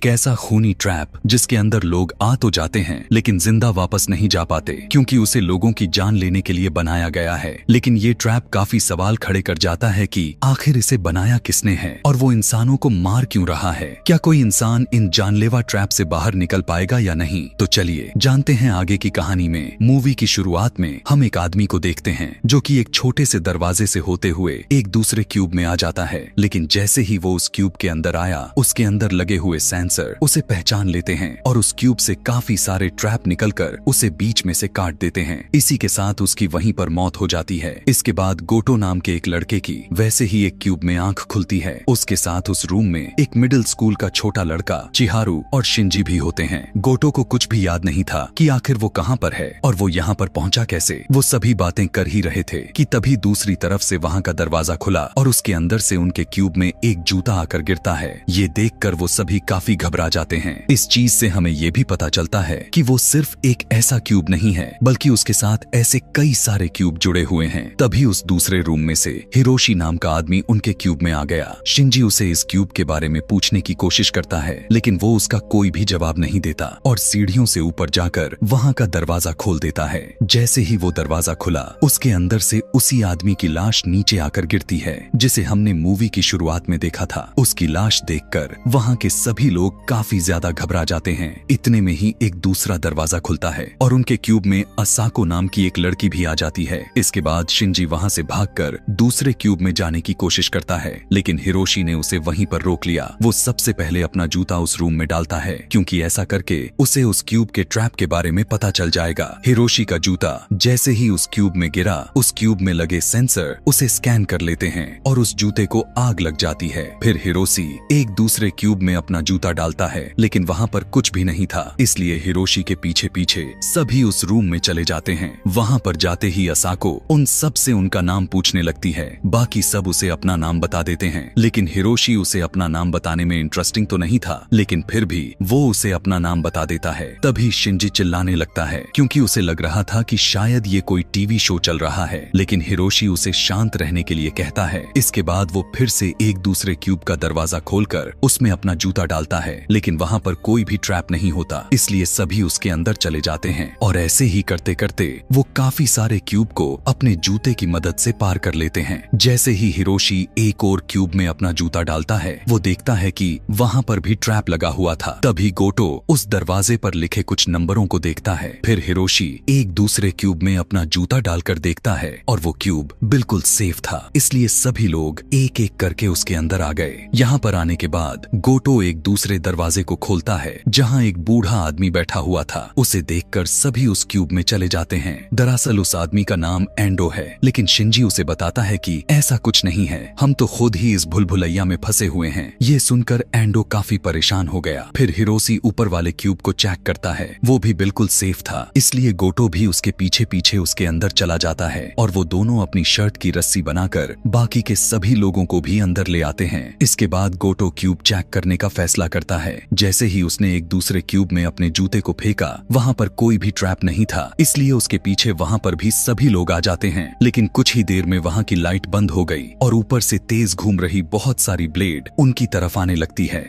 एक ऐसा खूनी ट्रैप जिसके अंदर लोग आ तो जाते हैं लेकिन जिंदा वापस नहीं जा पाते क्योंकि उसे लोगों की जान लेने के लिए बनाया गया है। लेकिन ये ट्रैप काफी सवाल खड़े कर जाता है कि आखिर इसे बनाया किसने है और वो इंसानों को मार क्यों रहा है। क्या कोई इंसान इन जानलेवा ट्रैप से बाहर निकल पाएगा या नहीं? तो चलिए जानते हैं आगे की कहानी में। मूवी की शुरुआत में हम एक आदमी को देखते हैं जो कि एक छोटे से दरवाजे से होते हुए एक दूसरे क्यूब में आ जाता है। लेकिन जैसे ही वो उस क्यूब के अंदर आया, उसके अंदर लगे हुए सेंसर उसे पहचान लेते हैं और उस क्यूब से काफी सारे ट्रैप निकलकर उसे बीच में से काट देते हैं। इसी के साथ उसकी वहीं पर मौत हो जाती है। इसके बाद गोटो नाम के एक लड़के की वैसे ही एक क्यूब में आंख खुलती है। उसके साथ उस रूम में एक मिडिल स्कूल का छोटा लड़का चिहारू और शिंजी भी होते हैं। गोटो को कुछ भी याद नहीं था कि आखिर वो कहां पर है और वो यहाँ पर पहुंचा कैसे। वो सभी बातें कर ही रहे थे कि तभी दूसरी तरफ से वहां का दरवाजा खुला और उसके अंदर से उनके क्यूब में एक जूता आकर गिरता है। ये देखकर वो सभी काफी घबरा जाते हैं। इस चीज से हमें ये भी पता चलता है कि वो सिर्फ एक ऐसा क्यूब नहीं है बल्कि उसके साथ ऐसे कई सारे क्यूब जुड़े हुए हैं। तभी उस दूसरे रूम में से हिरोशी नाम का आदमी उनके क्यूब में आ गया। शिंजी उसे इस क्यूब के बारे में पूछने की कोशिश करता है लेकिन वो उसका कोई भी जवाब नहीं देता और सीढ़ियों से ऊपर जाकर वहां का दरवाजा खोल देता है। जैसे ही वो दरवाजा खुला, उसके अंदर से उसी आदमी की लाश नीचे आकर गिरती है जिसे हमने मूवी की शुरुआत में देखा था। उसकी लाश देखकर वहां के सभी लोग काफी ज्यादा घबरा जाते हैं। इतने में ही एक दूसरा दरवाजा खुलता है और उनके क्यूब में असाको नाम की एक लड़की भी आ जाती है। इसके बाद शिंजी वहां से भागकर दूसरे क्यूब में जाने की कोशिश करता है लेकिन हिरोशी ने उसे वहीं पर रोक लिया। वो सबसे पहले अपना जूता उस रूम में डालता है क्योंकि ऐसा करके उसे उस क्यूब के ट्रैप के बारे में पता चल जाएगा। हिरोशी का जूता जैसे ही उस क्यूब में गिरा, उस क्यूब में लगे सेंसर उसे स्कैन कर लेते हैं और उस जूते को आग लग जाती है। फिर हिरोशी एक दूसरे क्यूब में अपना जूता डालता है लेकिन वहां पर कुछ भी नहीं था, इसलिए हिरोशी के पीछे पीछे सभी उस रूम में चले जाते हैं। वहां पर जाते ही असाको उन सब से उनका नाम पूछने लगती है। बाकी सब उसे अपना नाम बता देते हैं लेकिन हिरोशी उसे अपना नाम बताने में इंटरेस्टिंग तो नहीं था, लेकिन फिर भी वो उसे अपना नाम बता देता है। तभी शिंजी चिल्लाने लगता है क्योंकि उसे लग रहा था कि शायद ये कोई टीवी शो चल रहा है, लेकिन हिरोशी उसे शांत रहने के लिए कहता है। इसके बाद वो फिर से एक दूसरे क्यूब का दरवाजा खोलकर उसमें अपना जूता डालता है लेकिन वहां पर कोई भी ट्रैप नहीं होता, इसलिए सभी उसके अंदर चले जाते हैं और ऐसे ही करते करते वो काफी सारे क्यूब को अपने जूते की मदद से पार कर लेते हैं। जैसे ही हिरोशी एक और क्यूब में अपना जूता डालता है, वो देखता है कि वहां पर भी ट्रैप लगा हुआ था। तभी गोटो उस दरवाजे पर लिखे कुछ नंबरों को देखता है। फिर हिरोशी एक दूसरे क्यूब में अपना जूता डालकर देखता है और वो क्यूब बिल्कुल सेफ था, इसलिए सभी लोग एक एक करके उसके अंदर आ गए। यहाँ पर आने के बाद गोटो एक दूसरे दरवाजे को खोलता है जहाँ एक बूढ़ा आदमी बैठा हुआ था। उसे देखकर सभी उस क्यूब में चले जाते हैं। दरअसल उस आदमी का नाम एंडो है, लेकिन शिंजी उसे बताता है कि ऐसा कुछ नहीं है, हम तो खुद ही इस भूलभुलैया में फंसे हुए हैं। ये सुनकर एंडो काफी परेशान हो गया। फिर हिरोशी ऊपर वाले क्यूब को चेक करता है, वो भी बिल्कुल सेफ था, इसलिए गोटो भी उसके पीछे पीछे उसके अंदर चला जाता है और वो दोनों अपनी शर्ट की रस्सी बनाकर बाकी के सभी लोगों को भी अंदर ले आते हैं। इसके बाद गोटो क्यूब चेक करने का फैसला करता है। जैसे ही उसने एक दूसरे क्यूब में अपने जूते को फेंका, वहां पर कोई भी ट्रैप नहीं था, इसलिए उसके पीछे वहां पर भी सभी लोग आ जाते हैं। लेकिन कुछ ही देर में वहां की लाइट बंद हो गई और ऊपर से तेज घूम रही बहुत सारी ब्लेड उनकी तरफ आने लगती है।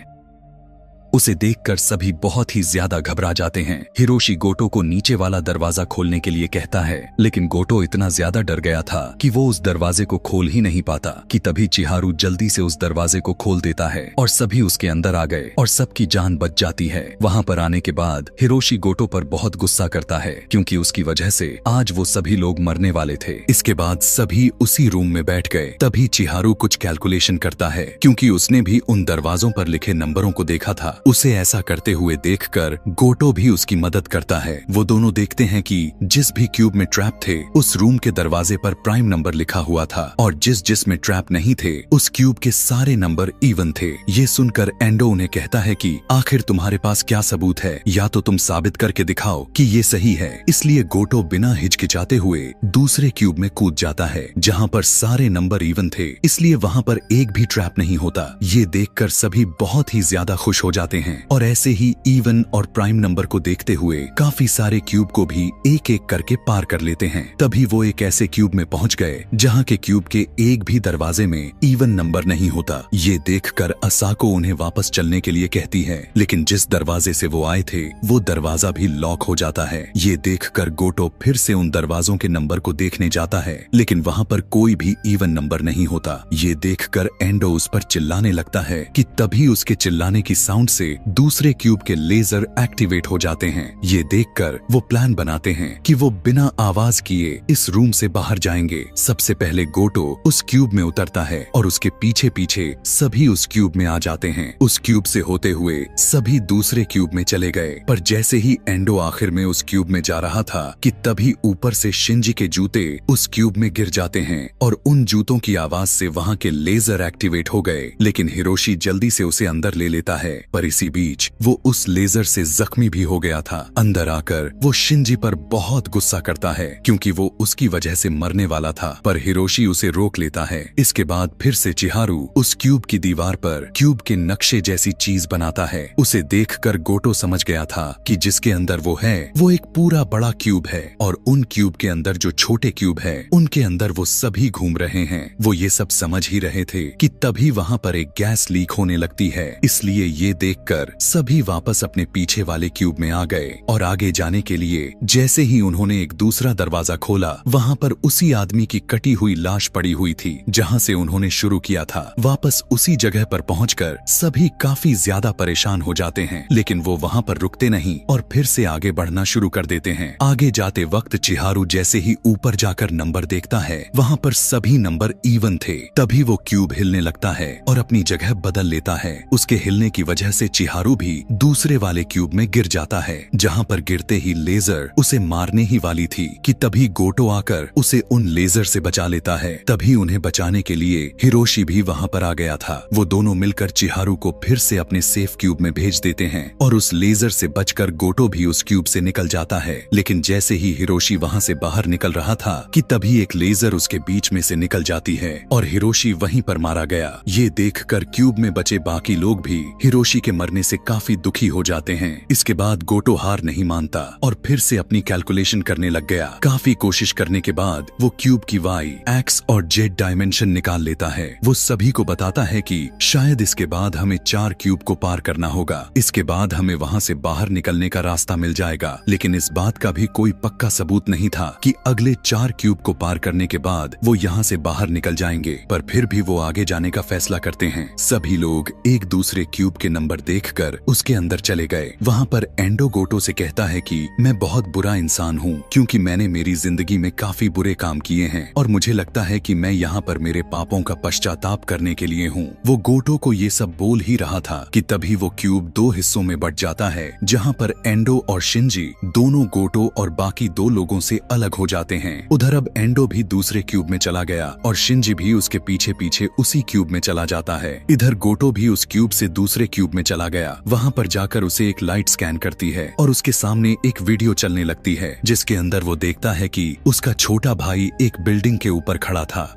उसे देखकर सभी बहुत ही ज्यादा घबरा जाते हैं। हिरोशी गोटो को नीचे वाला दरवाजा खोलने के लिए कहता है लेकिन गोटो इतना ज्यादा डर गया था कि वो उस दरवाजे को खोल ही नहीं पाता कि तभी चिहारू जल्दी से उस दरवाजे को खोल देता है और सभी उसके अंदर आ गए और सबकी जान बच जाती है। वहां पर आने के बाद हिरोशी गोटो पर बहुत गुस्सा करता है क्योंकि उसकी वजह से आज वो सभी लोग मरने वाले थे। इसके बाद सभी उसी रूम में बैठ गए। तभी चिहारू कुछ कैलकुलेशन करता है क्योंकि उसने भी उन दरवाजों पर लिखे नंबरों को देखा था। उसे ऐसा करते हुए देखकर गोटो भी उसकी मदद करता है। वो दोनों देखते हैं कि जिस भी क्यूब में ट्रैप थे उस रूम के दरवाजे पर प्राइम नंबर लिखा हुआ था और जिस में ट्रैप नहीं थे उस क्यूब के सारे नंबर इवन थे। ये सुनकर एंडो उन्हें कहता है कि आखिर तुम्हारे पास क्या सबूत है, या तो तुम साबित करके दिखाओ कि ये सही है। इसलिए गोटो बिना हिचकिचाते हुए दूसरे क्यूब में कूद जाता है जहाँ पर सारे नंबर इवन थे, इसलिए वहाँ पर एक भी ट्रैप नहीं होता। ये देखकर सभी बहुत ही ज्यादा खुश हो जाते जाते हैं और ऐसे ही इवन और प्राइम नंबर को देखते हुए काफी सारे क्यूब को भी एक एक करके पार कर लेते हैं। तभी वो एक ऐसे क्यूब में पहुंच गए जहां के क्यूब के एक भी दरवाजे में इवन नंबर नहीं होता। ये देखकर असाको उन्हें वापस चलने के लिए कहती है, लेकिन जिस दरवाजे से वो आए थे वो दरवाजा भी लॉक हो जाता है। ये देखकर गोटो फिर से उन दरवाजों के नंबर को देखने जाता है, लेकिन वहां पर कोई भी इवन नंबर नहीं होता। ये देखकर एंडो उस पर चिल्लाने लगता है कि तभी उसके चिल्लाने की साउंड से दूसरे क्यूब के लेजर एक्टिवेट हो जाते हैं। ये देखकर वो प्लान बनाते हैं कि वो बिना आवाज किए इस रूम से बाहर जाएंगे। सबसे पहले गोटो उस क्यूब में उतरता है और उसके पीछे पीछे सभी उस क्यूब में आ जाते हैं। उस क्यूब से होते हुए सभी दूसरे क्यूब में चले गए, पर जैसे ही एंडो आखिर में उस क्यूब में जा रहा था कि तभी ऊपर से शिंजी के जूते उस क्यूब में गिर जाते हैं और उन जूतों की आवाज से वहां के लेजर एक्टिवेट हो गए। लेकिन हिरोशी जल्दी से उसे अंदर ले लेता है, पर इसी बीच वो उस लेजर से जख्मी भी हो गया था। अंदर आकर वो शिंजी पर बहुत गुस्सा करता है क्योंकि वो उसकी वजह से मरने वाला था, पर हिरोशी उसे रोक लेता है। इसके बाद फिर से चिहारू उस क्यूब की दीवार पर क्यूब के नक्शे जैसी चीज बनाता है। उसे देखकर गोटो समझ गया था कि जिसके अंदर वो है वो एक पूरा बड़ा क्यूब है और उन क्यूब के अंदर जो छोटे क्यूब है उनके अंदर वो सभी घूम रहे हैं। वो ये सब समझ ही रहे थे कि तभी वहां पर एक गैस लीक होने लगती है। इसलिए ये देखकर सभी वापस अपने पीछे वाले क्यूब में आ गए और आगे जाने के लिए जैसे ही उन्होंने एक दूसरा दरवाजा खोला, वहां पर उसी आदमी की कटी हुई लाश पड़ी हुई थी जहां से उन्होंने शुरू किया था। वापस उसी जगह पर पहुंचकर सभी काफी ज्यादा परेशान हो जाते हैं, लेकिन वो वहां पर रुकते नहीं और फिर से आगे बढ़ना शुरू कर देते हैं। आगे जाते वक्त चिहारू जैसे ही ऊपर जाकर नंबर देखता है, वहां पर सभी नंबर इवन थे। तभी वो क्यूब हिलने लगता है और अपनी जगह बदल लेता है। उसके हिलने की वजह से चिहारू भी दूसरे वाले क्यूब में गिर जाता है, जहां पर गिरते ही लेजर उसे मारने ही वाली थी कि तभी गोटो आकर उसे उन लेजर से बचा लेता है। तभी उन्हें बचाने के लिए हिरोशी भी वहां पर आ गया था। वो दोनों मिलकर चिहारू को फिर से अपने सेफ क्यूब में भेज देते हैं और उस लेजर से बचकर गोटो भी उस क्यूब से निकल जाता है। लेकिन जैसे ही हिरोशी वहां से बाहर निकल रहा था कि तभी एक लेजर उसके बीच में से निकल जाती है और हिरोशी वहीं पर मारा गया। ये देखकर क्यूब में बचे बाकी लोग भी हिरोशी के मरने से काफी दुखी हो जाते हैं। इसके बाद गोटो हार नहीं मानता और फिर से अपनी कैलकुलेशन करने लग गया। काफी कोशिश करने के बाद वो क्यूब की वाई, एक्स और जेड डायमेंशन निकाल लेता है। वो सभी को बताता है कि शायद इसके बाद हमें 4 क्यूब को पार करना होगा। इसके बाद हमें वहां से बाहर निकलने का रास्ता मिल जाएगा। लेकिन इस बात का भी कोई पक्का सबूत नहीं था कि अगले 4 क्यूब को पार करने के बाद वो यहाँ से बाहर निकल जाएंगे, पर फिर भी वो आगे जाने का फैसला करते हैं। सभी लोग एक दूसरे क्यूब के नंबर देखकर उसके अंदर चले गए। वहाँ पर एंडो गोटो से कहता है कि मैं बहुत बुरा इंसान हूँ क्योंकि मैंने मेरी जिंदगी में काफी बुरे काम किए हैं और मुझे लगता है कि मैं यहाँ पर मेरे पापों का पश्चाताप करने के लिए हूँ। वो गोटो को ये सब बोल ही रहा था कि तभी वो क्यूब 2 हिस्सों में बट जाता है, जहाँ पर एंडो और शिंजी दोनों गोटो और बाकी 2 लोगों से अलग हो जाते हैं। उधर अब एंडो भी दूसरे क्यूब में चला गया और शिंजी भी उसके पीछे पीछे उसी क्यूब में चला जाता है। इधर गोटो भी उस क्यूब से दूसरे क्यूब में चला गया। वहाँ पर जाकर उसे एक लाइट स्कैन करती है और उसके सामने एक वीडियो चलने लगती है जिसके अंदर वो देखता है कि उसका छोटा भाई एक बिल्डिंग के ऊपर खड़ा था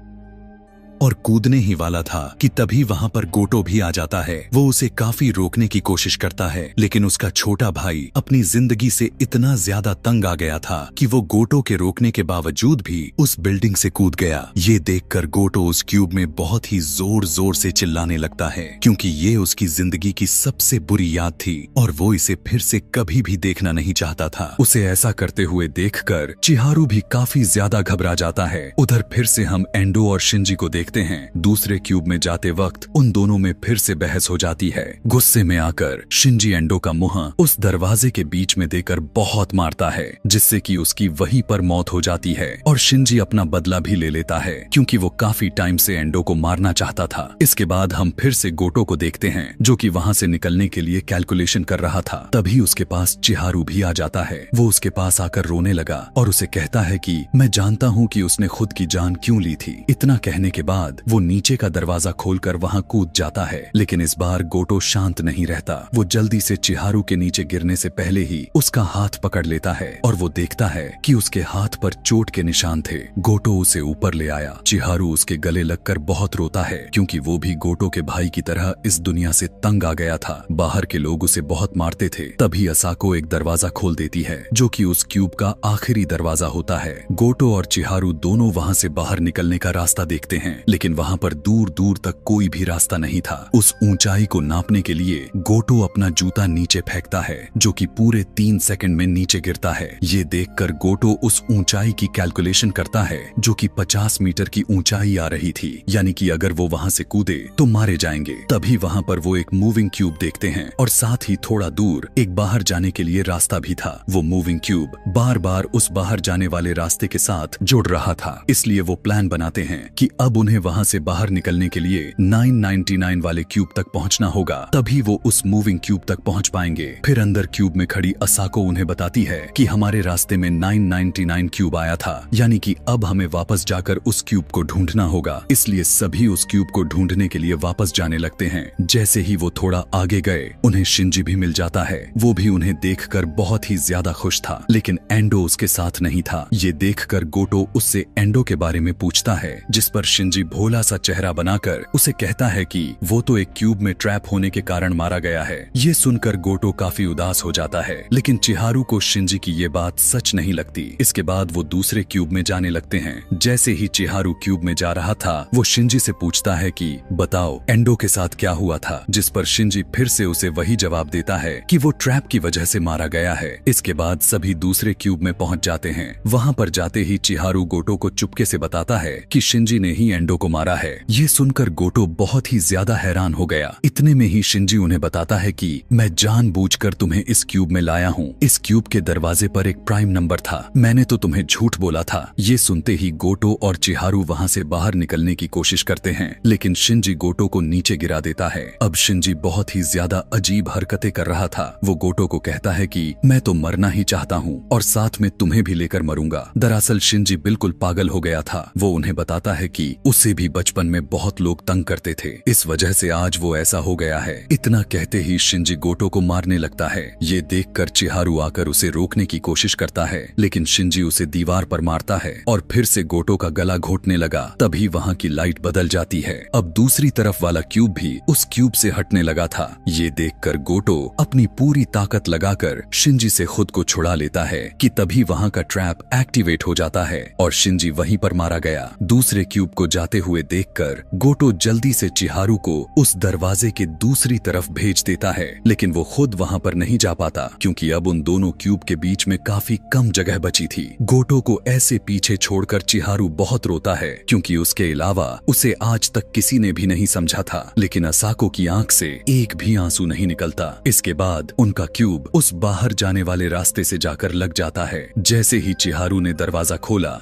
और कूदने ही वाला था कि तभी वहां पर गोटो भी आ जाता है। वो उसे काफी रोकने की कोशिश करता है, लेकिन उसका छोटा भाई अपनी जिंदगी से इतना ज्यादा तंग आ गया था कि वो गोटो के रोकने के बावजूद भी उस बिल्डिंग से कूद गया। ये देखकर गोटो उस क्यूब में बहुत ही जोर जोर से चिल्लाने लगता है क्योंकि ये उसकी जिंदगी की सबसे बुरी याद थी और वो इसे फिर से कभी भी देखना नहीं चाहता था। उसे ऐसा करते हुए देखकर चिहारू भी काफी ज्यादा घबरा जाता है। उधर फिर से हम एंडो और शिंजी को देखते हैं। दूसरे क्यूब में जाते वक्त उन दोनों में फिर से बहस हो जाती है। गुस्से में आकर शिंजी एंडो का मुंह उस दरवाजे के बीच में देकर बहुत मारता है, जिससे कि उसकी वहीं पर मौत हो जाती है और शिंजी अपना बदला भी ले लेता है क्योंकि वो काफी टाइम से एंडो को मारना चाहता था। इसके बाद हम फिर से गोटो को देखते हैं जो कि वहां से निकलने के लिए कैलकुलेशन कर रहा था। तभी उसके पास चिहारू भी आ जाता है। वो उसके पास आकर रोने लगा और उसे कहता है कि मैं जानता हूँ कि उसने खुद की जान क्यों ली थी। इतना कहने के बाद बाद वो नीचे का दरवाजा खोलकर वहां कूद जाता है, लेकिन इस बार गोटो शांत नहीं रहता। वो जल्दी से चिहारू के नीचे गिरने से पहले ही उसका हाथ पकड़ लेता है और वो देखता है कि उसके हाथ पर चोट के निशान थे। गोटो उसे ऊपर ले आया। चिहारू उसके गले लगकर बहुत रोता है, क्योंकि वो भी गोटो के भाई की तरह इस दुनिया से तंग आ गया था। बाहर के लोग उसे बहुत मारते थे। तभी असाको एक दरवाजा खोल देती है, जो कि उस क्यूब का आखिरी दरवाजा होता है। गोटो और चिहारू दोनों वहां से बाहर निकलने का रास्ता देखते हैं, लेकिन वहां पर दूर दूर तक कोई भी रास्ता नहीं था। उस ऊंचाई को नापने के लिए गोटो अपना जूता नीचे फेंकता है, जो कि पूरे 3 सेकंड में नीचे गिरता है। ये देखकर गोटो उस ऊंचाई की कैलकुलेशन करता है, जो कि 50 मीटर की ऊंचाई आ रही थी, यानी कि अगर वो वहां से कूदे तो मारे जाएंगे। तभी वहां पर वो एक मूविंग क्यूब देखते हैं और साथ ही थोड़ा दूर एक बाहर जाने के लिए रास्ता भी था। वो मूविंग क्यूब बार बार उस बाहर जाने वाले रास्ते के साथ जुड़ रहा था, इसलिए वो प्लान बनाते हैं कि अब उन्हें वहां से बाहर निकलने के लिए 999 वाले क्यूब तक पहुंचना होगा, तभी वो उस मूविंग क्यूब तक पहुंच पाएंगे। फिर अंदर क्यूब में खड़ी असाको उन्हें बताती है कि हमारे रास्ते में 999 क्यूब आया था, यानी कि अब हमें वापस जाकर उस क्यूब को ढूंढना होगा। इसलिए सभी उस क्यूब को ढूंढने के लिए वापस जाने लगते हैं। जैसे ही वो थोड़ा आगे गए, उन्हें शिंजी भी मिल जाता है। वो भी उन्हें देखकर बहुत ही ज्यादा खुश था, लेकिन एंडो उसके साथ नहीं था। ये देखकर गोटो उससे एंडो के बारे में पूछता है, जिस पर शिंजी भोला सा चेहरा बनाकर उसे कहता है कि वो तो एक क्यूब में ट्रैप होने के कारण मारा गया है। ये सुनकर गोटो काफी उदास हो जाता है, लेकिन चिहारू को शिंजी की ये बात सच नहीं लगती। इसके बाद वो दूसरे क्यूब में जाने लगते हैं। जैसे ही चिहारू क्यूब में जा रहा था, वो शिंजी से पूछता है कि बताओ एंडो के साथ क्या हुआ था, जिस पर शिंजी फिर से उसे वही जवाब देता है कि वो ट्रैप की वजह से मारा गया है। इसके बाद सभी दूसरे क्यूब में पहुंच जाते हैं। वहां पर जाते ही चिहारू गोटो को चुपके से बताता है कि शिंजी ने ही एंडो को मारा है। ये सुनकर गोटो बहुत ही ज्यादा हैरान हो गया। इतने में ही शिंजी उन्हें बताता है कि मैं जानबूझकर तुम्हें इस क्यूब में लाया हूँ। इस क्यूब के दरवाजे पर एक प्राइम नंबर था, मैंने तो तुम्हें झूठ बोला था। ये सुनते ही गोटो और चिहारू वहां से बाहर निकलने की कोशिश करते हैं, लेकिन शिंजी गोटो को नीचे गिरा देता है। अब शिंजी बहुत ही ज्यादा अजीब हरकतें कर रहा था। वो गोटो को कहता है कि मैं तो मरना ही चाहता हूँ और साथ में तुम्हें भी लेकर मरूंगा। दरअसल शिंजी बिल्कुल पागल हो गया था। वो उन्हें बताता है कि उसे भी बचपन में बहुत लोग तंग करते थे, इस वजह से आज वो ऐसा हो गया है। इतना कहते ही शिंजी गोटो को मारने लगता है। ये देखकर चिहारू आकर उसे रोकने की कोशिश करता है, लेकिन शिंजी उसे दीवार पर मारता है और फिर से गोटो का गला घोटने लगा। तभी वहां की लाइट बदल जाती है। अब दूसरी तरफ वाला क्यूब भी उस क्यूब से हटने लगा था। ये देखकर गोटो अपनी पूरी ताकत लगाकर शिंजी से खुद को छुड़ा लेता है कि तभी वहां का ट्रैप एक्टिवेट हो जाता है और शिंजी वहीं पर मारा गया। दूसरे क्यूब को जाते हुए देखकर गोटो जल्दी से चिहारू को उस दरवाजे के दूसरी तरफ भेज देता है, लेकिन वो खुद वहां पर नहीं जा पाता, क्योंकि अब उन दोनों क्यूब के बीच में काफी कम जगह बची थी। गोटो को ऐसे पीछे छोड़कर चिहारू बहुत रोता है, क्योंकि उसके अलावा उसे आज तक किसी ने भी नहीं समझा था। लेकिन असाको की आंख से एक भी आंसू नहीं निकलता। इसके बाद उनका क्यूब उस बाहर जाने वाले रास्ते से जाकर लग जाता है। जैसे ही चिहारू ने दरवाजा खोला,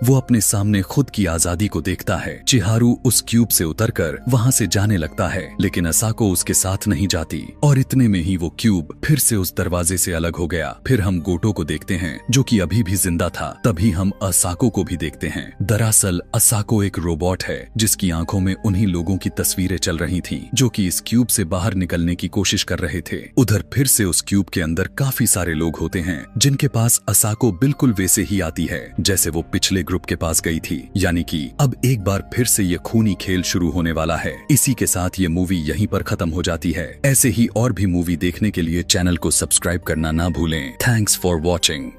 वो अपने सामने खुद की आजादी को देखता है। चिहारू उस क्यूब से उतरकर वहां से जाने लगता है, लेकिन असाको उसके साथ नहीं जाती और इतने में ही वो क्यूब फिर से उस दरवाजे से अलग हो गया। फिर हम गोटो को देखते हैं, जो कि अभी भी जिंदा था। तभी हम असाको को भी देखते हैं। दरअसल असाको एक रोबोट है, जिसकी आंखों में उन्हीं लोगों की तस्वीरें चल रही थी जो कि इस क्यूब से बाहर निकलने की कोशिश कर रहे थे। उधर फिर से उस क्यूब के अंदर काफी सारे लोग होते हैं, जिनके पास असाको बिल्कुल वैसे ही आती है जैसे वो पिछले ग्रुप के पास गई थी। यानी कि अब एक बार फिर से ये खूनी खेल शुरू होने वाला है। इसी के साथ ये मूवी यहीं पर खत्म हो जाती है। ऐसे ही और भी मूवी देखने के लिए चैनल को सब्सक्राइब करना ना भूलें। Thanks for watching.